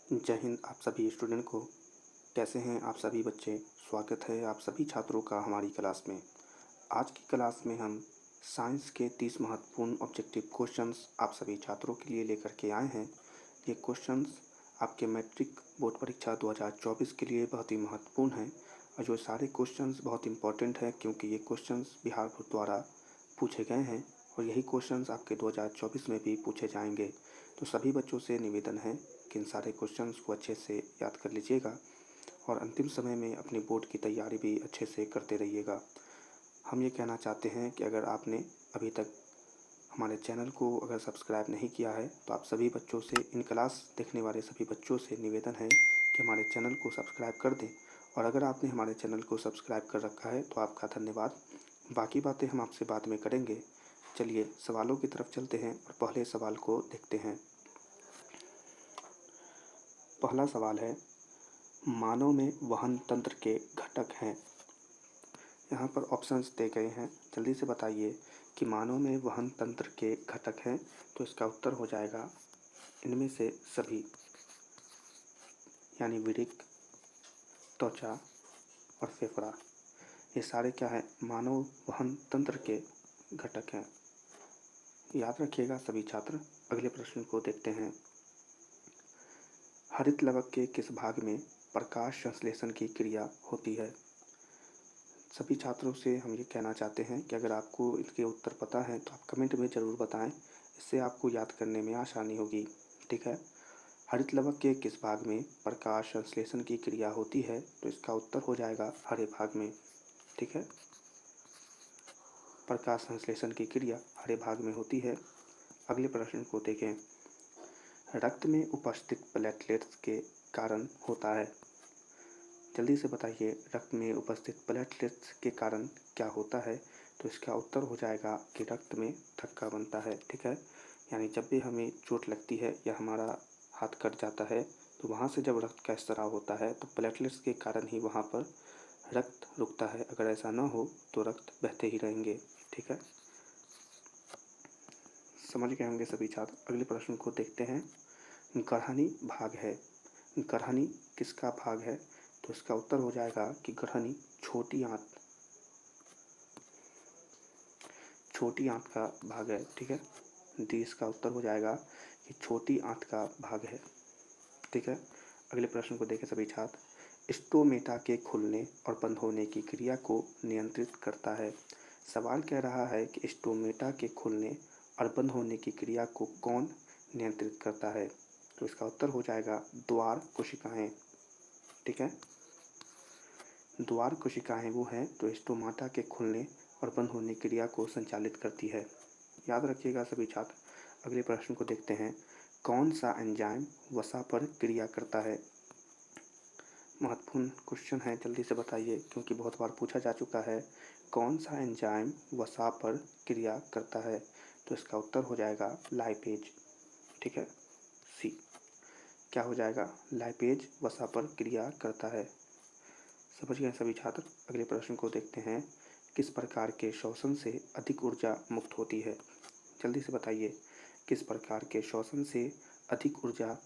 जय हिंद आप सभी स्टूडेंट को। कैसे हैं आप सभी बच्चे। स्वागत है आप सभी छात्रों का हमारी क्लास में। आज की क्लास में हम साइंस के 30 महत्वपूर्ण ऑब्जेक्टिव क्वेश्चंस आप सभी छात्रों के लिए लेकर के आए हैं। ये क्वेश्चंस आपके मैट्रिक बोर्ड परीक्षा 2024 के लिए बहुत ही महत्वपूर्ण हैं और जो सारे क्वेश्चंस बहुत इंपॉर्टेंट हैं क्योंकि ये क्वेश्चंस बिहार बोर्ड द्वारा पूछे गए हैं और यही क्वेश्चंस आपके 2024 में भी पूछे जाएंगे। तो सभी बच्चों से निवेदन है कि इन सारे क्वेश्चंस को अच्छे से याद कर लीजिएगा और अंतिम समय में अपनी बोर्ड की तैयारी भी अच्छे से करते रहिएगा। हम ये कहना चाहते हैं कि अगर आपने अभी तक हमारे चैनल को अगर सब्सक्राइब नहीं किया है तो आप सभी बच्चों से, इन क्लास देखने वाले सभी बच्चों से निवेदन है कि हमारे चैनल को सब्सक्राइब कर दें। और अगर आपने हमारे चैनल को सब्सक्राइब कर रखा है तो आपका धन्यवाद। बाकी बातें हम आपसे बाद में करेंगे। चलिए सवालों की तरफ चलते हैं और पहले सवाल को देखते हैं। पहला सवाल है, मानव में वहन तंत्र के घटक हैं। यहाँ पर ऑप्शंस दे गए हैं, जल्दी से बताइए कि मानव में वहन तंत्र के घटक हैं। तो इसका उत्तर हो जाएगा इनमें से सभी, यानी वृक्क, त्वचा और फेफड़ा। ये सारे क्या है, मानव वहन तंत्र के घटक हैं। याद रखिएगा सभी छात्र। अगले प्रश्न को देखते हैं। हरित लवक के किस भाग में प्रकाश संश्लेषण की क्रिया होती है। सभी छात्रों से हम ये कहना चाहते हैं कि अगर आपको इसके उत्तर पता है तो आप कमेंट में ज़रूर बताएं, इससे आपको याद करने में आसानी होगी। ठीक है, हरित लवक के किस भाग में प्रकाश संश्लेषण की क्रिया होती है। तो इसका उत्तर हो जाएगा हरे भाग में। ठीक है, प्रकाश संश्लेषण की क्रिया हरे भाग में होती है। अगले प्रश्न को देखें। रक्त में उपस्थित प्लेटलेट्स के कारण होता है। जल्दी से बताइए, रक्त में उपस्थित प्लेटलेट्स के कारण क्या होता है। तो इसका उत्तर हो जाएगा कि रक्त में थक्का बनता है। ठीक है, यानी जब भी हमें चोट लगती है या हमारा हाथ कट जाता है तो वहाँ से जब रक्त का स्राव होता है तो प्लेटलेट्स के कारण ही वहाँ पर रक्त रुकता है। अगर ऐसा ना हो तो रक्त बहते ही रहेंगे। ठीक है, समझ गए होंगे सभी छात्र। अगले प्रश्न को देखते हैं। ग्रहणी भाग है। ग्रहणी किसका भाग है। तो इसका उत्तर हो जाएगा कि ग्रहणी छोटी आंत का भाग है। ठीक है, डी इसका उत्तर हो जाएगा कि छोटी आंत का भाग है। ठीक है, अगले प्रश्न को देखें सभी छात्र। स्टोमेटा के खुलने और बंद होने की क्रिया को नियंत्रित करता है। सवाल कह रहा है कि स्टोमेटा के खुलने और बंद होने की क्रिया को कौन नियंत्रित करता है। तो इसका उत्तर हो जाएगा द्वार कोशिकाएं। ठीक है, द्वार कोशिकाएं वो हैं जो स्टोमाटा के खुलने और बंद होने की क्रिया को संचालित करती है। याद रखिएगा सभी छात्र। अगले प्रश्न को देखते हैं। कौन सा एंजाइम वसा पर क्रिया करता है। महत्वपूर्ण क्वेश्चन है, जल्दी से बताइए क्योंकि बहुत बार पूछा जा चुका है। कौन सा एंजाइम वसा पर क्रिया करता है। तो इसका उत्तर हो जाएगा लाइपेज। ठीक है, सी क्या हो जाएगा, लाइपेज वसा पर क्रिया करता है। समझ गए सभी छात्र। अगले प्रश्न को देखते हैं। किस प्रकार के शोषण से अधिक ऊर्जा मुक्त होती है। जल्दी से बताइए, किस प्रकार के शोषण से अधिक ऊर्जा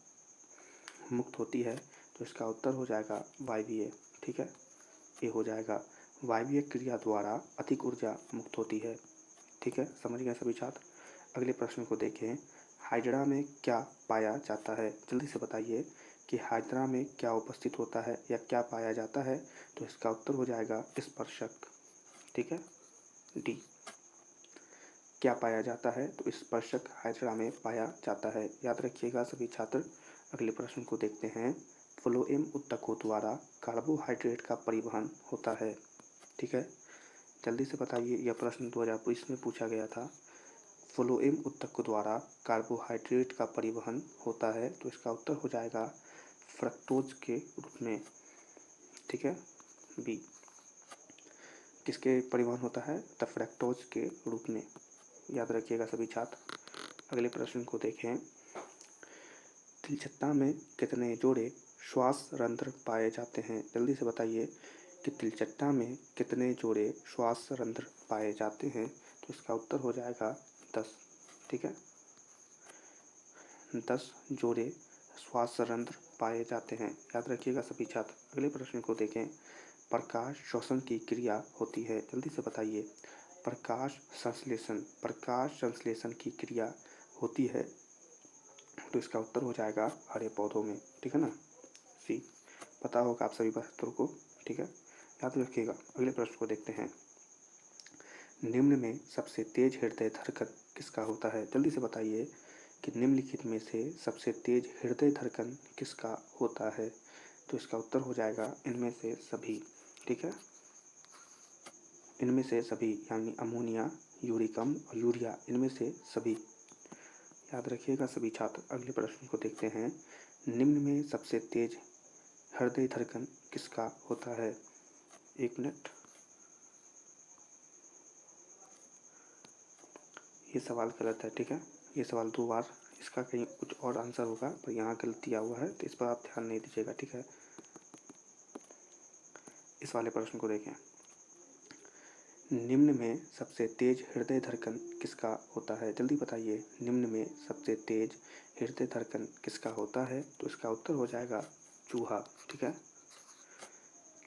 मुक्त होती है। तो इसका उत्तर हो जाएगा वायवीय। ठीक है, ये हो जाएगा वायवीय क्रिया द्वारा अधिक ऊर्जा मुक्त होती है। ठीक है, समझ गए सभी छात्र। अगले प्रश्न को देखें। हाइड्रा में क्या पाया जाता है। जल्दी से बताइए कि हाइड्रा में क्या उपस्थित होता है या क्या पाया जाता है। तो इसका उत्तर हो जाएगा स्पर्शक। ठीक है, डी क्या पाया जाता है। तो स्पर्शक हाइड्रा में पाया जाता है। याद रखिएगा सभी छात्र। अगले प्रश्न को देखते हैं। फ्लोएम ऊतकों द्वारा कार्बोहाइड्रेट का परिवहन होता है। ठीक है, जल्दी से बताइए, यह प्रश्न 2020 में पूछा गया था। फ्लोएम ऊतक द्वारा कार्बोहाइड्रेट का परिवहन होता है। तो इसका उत्तर हो जाएगा फ्रक्टोज के रूप में। ठीक है, बी किसके परिवहन होता है, द फ्रक्टोज के रूप में। याद रखिएगा सभी छात्र। अगले प्रश्न को देखें। तिलचट्टा में कितने जोड़े श्वास रंध्र पाए जाते हैं। जल्दी से बताइए कि तिलचट्टा में कितने जोड़े श्वास रंध्र पाए जाते हैं। तो इसका उत्तर हो जाएगा 10। ठीक है, 10 जोड़े श्वास रंध्र पाए जाते हैं? याद रखिएगा सभी छात्र। अगले प्रश्न को देखें। प्रकाश श्वसन की क्रिया होती है, जल्दी से बताइए। प्रकाश संश्लेषण की क्रिया होती है, तो इसका उत्तर हो जाएगा हरे पौधों में, ठीक है ना, सी। पता होगा आप सभी उत्तर को, ठीक है, याद रखिएगा। अगले प्रश्न को देखते हैं। निम्न में सबसे तेज हृदय धड़कन किसका होता है? जल्दी से बताइए कि निम्नलिखित में से सबसे तेज हृदय धड़कन किसका होता है? तो इसका उत्तर हो जाएगा इनमें से सभी, ठीक है, इनमें से सभी, यानी अमोनिया, यूरिकम और यूरिया, इनमें से सभी, याद रखिएगा सभी छात्र। अगले प्रश्न को देखते हैं। निम्न में सबसे तेज हृदय धड़कन किसका होता है? एक मिनट, ये सवाल गलत है, ठीक है, ये सवाल 2 बार, इसका कहीं कुछ और आंसर होगा, पर यहाँ गलत दिया हुआ है, तो इस पर आप ध्यान नहीं दीजिएगा, ठीक है। इस वाले प्रश्न को देखें। निम्न में सबसे तेज हृदय धड़कन किसका होता है? जल्दी बताइए, निम्न में सबसे तेज हृदय धड़कन किसका होता है? तो इसका उत्तर हो जाएगा चूहा, ठीक है,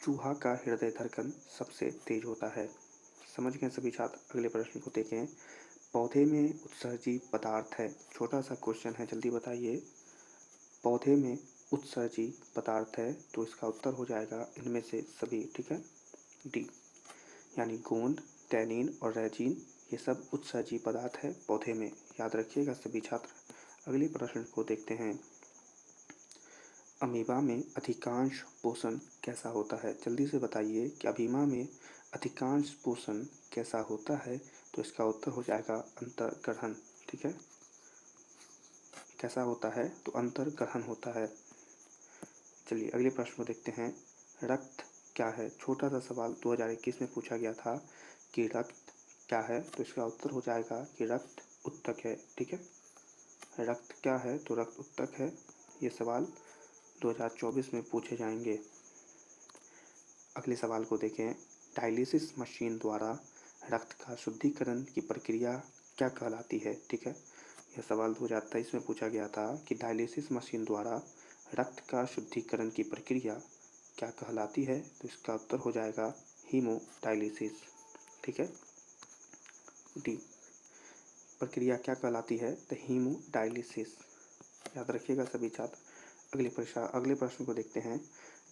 चूहा का हृदय धड़कन सबसे तेज होता है। समझ गए सभी छात्र। अगले प्रश्न को देखें। पौधे में उत्सर्जी पदार्थ है, छोटा सा क्वेश्चन है, जल्दी बताइए। पौधे में उत्सर्जी पदार्थ है, तो इसका उत्तर हो जाएगा इनमें से सभी, ठीक है, डी, यानी गोंद, टैनिन और रेजिन, ये सब उत्सर्जी पदार्थ है पौधे में, याद रखिएगा सभी छात्र। अगले प्रश्न को देखते हैं। अमीबा में अधिकांश पोषण कैसा होता है? जल्दी से बताइए कि अमीबा में अधिकांश पोषण कैसा होता है? तो इसका उत्तर हो जाएगा अंतर्ग्रहण, ठीक है, कैसा होता है? तो अंतर्ग्रहण होता है। चलिए अगले प्रश्न को देखते हैं। रक्त क्या है? छोटा सा सवाल 2021 में पूछा गया था कि रक्त क्या है? तो इसका उत्तर हो जाएगा कि रक्त उत्तक है, ठीक है, रक्त क्या है? तो रक्त उत्तक है। ये सवाल 2024 में पूछे जाएंगे। अगले सवाल को देखें। डायलिसिस मशीन द्वारा रक्त का शुद्धिकरण की प्रक्रिया क्या कहलाती है? ठीक है, यह सवाल 2023 में पूछा गया था कि डायलिसिस मशीन द्वारा रक्त का शुद्धिकरण की प्रक्रिया क्या कहलाती है? तो इसका उत्तर हो जाएगा हीमोडायलिसिस, ठीक है, डी, प्रक्रिया क्या कहलाती है? तो हीमोडायलिसिस, याद रखिएगा सभी छात्र। अगले प्रश्न को देखते हैं।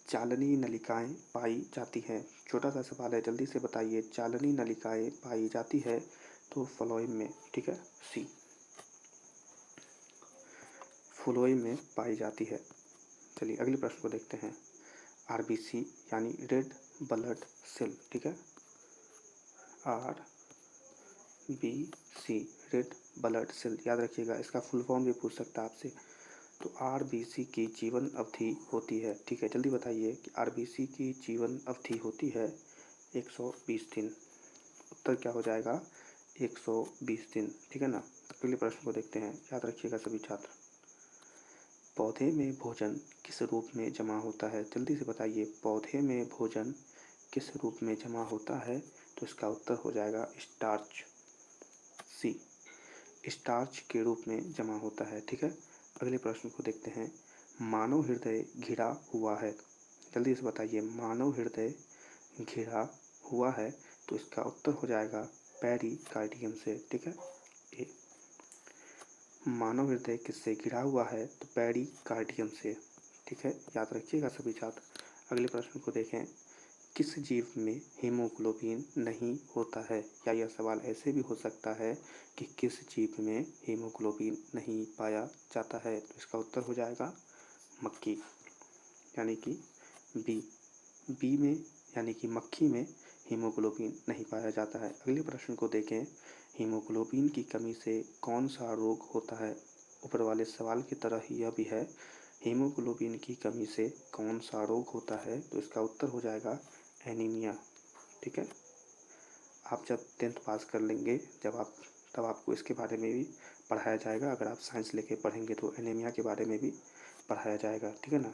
चालनी नलिकाएं पाई जाती हैं, छोटा सा सवाल है, जल्दी से बताइए। चालनी नलिकाएं पाई जाती है तो फ्लोएम में, ठीक है, सी, फ्लोएम में पाई जाती है। चलिए अगले प्रश्न को देखते हैं। आरबीसी यानी रेड ब्लड सेल, ठीक है, आरबीसी रेड ब्लड सेल, याद रखिएगा, इसका फुल फॉर्म भी पूछ सकता है आपसे। तो आरबीसी की जीवन अवधि होती है, ठीक है, जल्दी बताइए कि आरबीसी की जीवन अवधि होती है 120 दिन। उत्तर क्या हो जाएगा? 120 दिन, ठीक है ना। अगले प्रश्न को देखते हैं, याद रखिएगा सभी छात्र। पौधे में भोजन किस रूप में जमा होता है? जल्दी से बताइए, पौधे में भोजन किस रूप में जमा होता है? तो इसका उत्तर हो जाएगा स्टार्च, सी, स्टार्च के रूप में जमा होता है, ठीक है। अगले प्रश्न को देखते हैं। मानव हृदय घिरा हुआ है, जल्दी से बताइए, मानव हृदय घिरा हुआ है तो इसका उत्तर हो जाएगा पेरिकार्डियम से, ठीक है, ए, मानव हृदय किससे घिरा हुआ है? तो पेरिकार्डियम से, ठीक है, याद रखिएगा सभी छात्र। अगले प्रश्न को देखें। किस जीव में हीमोग्लोबिन नहीं होता है? या यह सवाल ऐसे भी हो सकता है कि किस जीव में हीमोग्लोबिन नहीं पाया जाता है? तो इसका उत्तर हो जाएगा मक्खी, यानी कि बी, बी में, यानी कि मक्खी में हीमोग्लोबिन नहीं पाया जाता है। अगले प्रश्न को देखें। हीमोग्लोबिन की कमी से कौन सा रोग होता है? ऊपर वाले सवाल की तरह ही यह भी है, हीमोग्लोबिन की कमी से कौन सा रोग होता है? तो इसका उत्तर हो जाएगा एनीमिया, ठीक है। आप जब 10th पास कर लेंगे, तब आपको इसके बारे में भी पढ़ाया जाएगा। अगर आप साइंस लेके पढ़ेंगे तो एनीमिया के बारे में भी पढ़ाया जाएगा, ठीक है ना।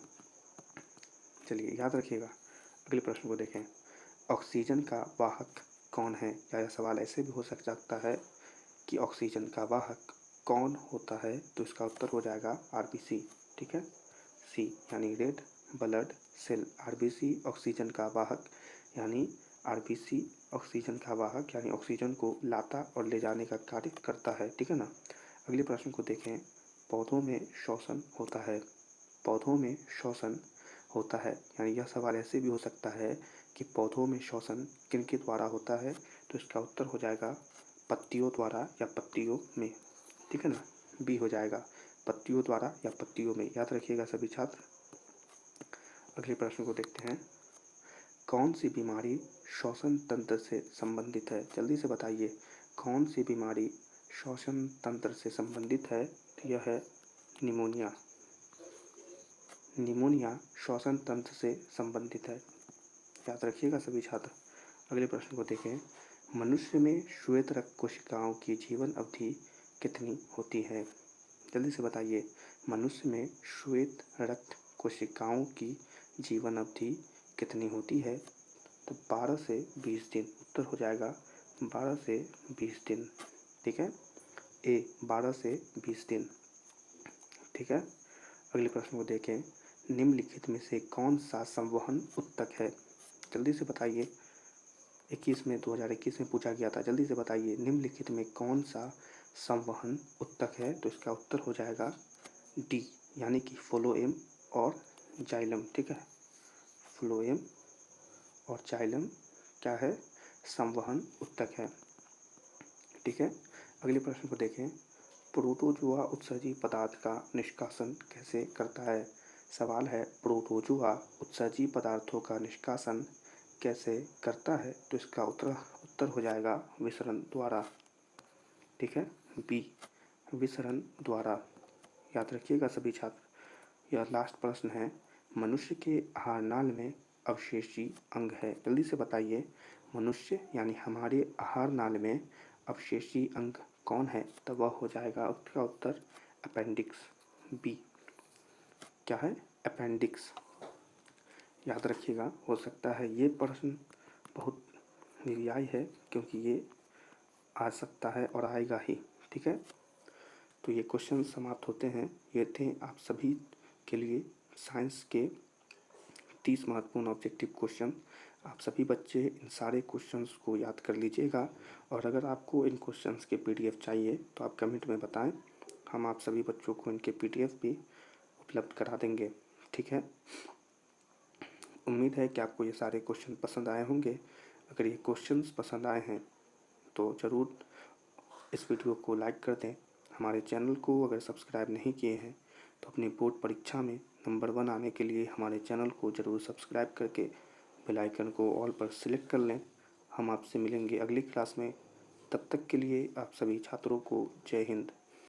चलिए याद रखिएगा। अगले प्रश्न को देखें। ऑक्सीजन का वाहक कौन है? या यह सवाल ऐसे भी हो सकता है कि ऑक्सीजन का वाहक कौन होता है? तो इसका उत्तर हो जाएगा आरबीसी, ठीक है। सी यानी red blood cell. RBC oxygen का वाहक यानी आरबीसी ऑक्सीजन का वाहक यानी ऑक्सीजन को लाता और ले जाने का कार्य करता है, ठीक है ना। अगले प्रश्न को देखें। पौधों में श्वसन होता है। पौधों में श्वसन होता है यानी यह सवाल ऐसे भी हो सकता है कि पौधों में श्वसन किन के द्वारा होता है, तो इसका उत्तर हो जाएगा पत्तियों द्वारा या पत्तियों में, ठीक है ना। बी हो जाएगा पत्तियों द्वारा या पत्तियों में, याद रखिएगा सभी छात्र। अगले प्रश्न को देखते हैं। कौन सी बीमारी श्वसन तंत्र से संबंधित है, जल्दी से बताइए। कौन सी बीमारी श्वसन तंत्र से संबंधित है, तो यह है निमोनिया। निमोनिया श्वसन तंत्र से संबंधित है, याद रखिएगा सभी छात्र। अगले प्रश्न को देखें। मनुष्य में श्वेत रक्त कोशिकाओं की जीवन अवधि कितनी होती है, जल्दी से बताइए। मनुष्य में श्वेत रक्त कोशिकाओं की जीवन अवधि कितनी होती है, तो 12 से 20 दिन। उत्तर हो जाएगा 12 से 20 दिन, ठीक है। ए 12 से 20 दिन, ठीक है। अगले प्रश्न को देखें। निम्नलिखित में से कौन सा संवहन उत्तक है, जल्दी से बताइए। 2021 में पूछा गया था, जल्दी से बताइए। निम्नलिखित में कौन सा संवहन उत्तक है, तो इसका उत्तर हो जाएगा डी यानी कि फ्लोएम और जाइलम, ठीक है। फ्लोएम और जाइलम क्या है, संवहन उत्तक है, ठीक है। अगले प्रश्न को देखें। प्रोटोजोआ उत्सर्जी पदार्थ का निष्कासन कैसे करता है। सवाल है प्रोटोजोआ उत्सर्जी पदार्थों का निष्कासन कैसे करता है, तो इसका उत्तर हो जाएगा विसरण द्वारा, ठीक है। बी विसरण द्वारा, याद रखिएगा सभी छात्र। यह लास्ट प्रश्न है। मनुष्य के आहारनाल में अवशेषी अंग है, जल्दी से बताइए। मनुष्य यानी हमारे आहारनाल में अवशेषी अंग कौन है, तो वह हो जाएगा उसका उत्तर अपेंडिक्स। बी क्या है, अपेंडिक्स, याद रखिएगा। हो सकता है ये प्रश्न बहुत निर्याय है, क्योंकि ये आ सकता है और आएगा ही, ठीक है। तो ये क्वेश्चन समाप्त होते हैं। ये थे आप सभी के लिए साइंस के 30 महत्वपूर्ण ऑब्जेक्टिव क्वेश्चन। आप सभी बच्चे इन सारे क्वेश्चंस को याद कर लीजिएगा, और अगर आपको इन क्वेश्चंस के पीडीएफ चाहिए तो आप कमेंट में बताएं, हम आप सभी बच्चों को इनके पीडीएफ भी उपलब्ध करा देंगे, ठीक है। उम्मीद है कि आपको ये सारे क्वेश्चन पसंद आए होंगे। अगर ये क्वेश्चंस पसंद आए हैं तो ज़रूर इस वीडियो को लाइक कर दें। हमारे चैनल को अगर सब्सक्राइब नहीं किए हैं तो अपनी बोर्ड परीक्षा में नंबर 1 आने के लिए हमारे चैनल को ज़रूर सब्सक्राइब करके बेल आइकन को ऑल पर सिलेक्ट कर लें। हम आपसे मिलेंगे अगली क्लास में। तब तक के लिए आप सभी छात्रों को जय हिंद।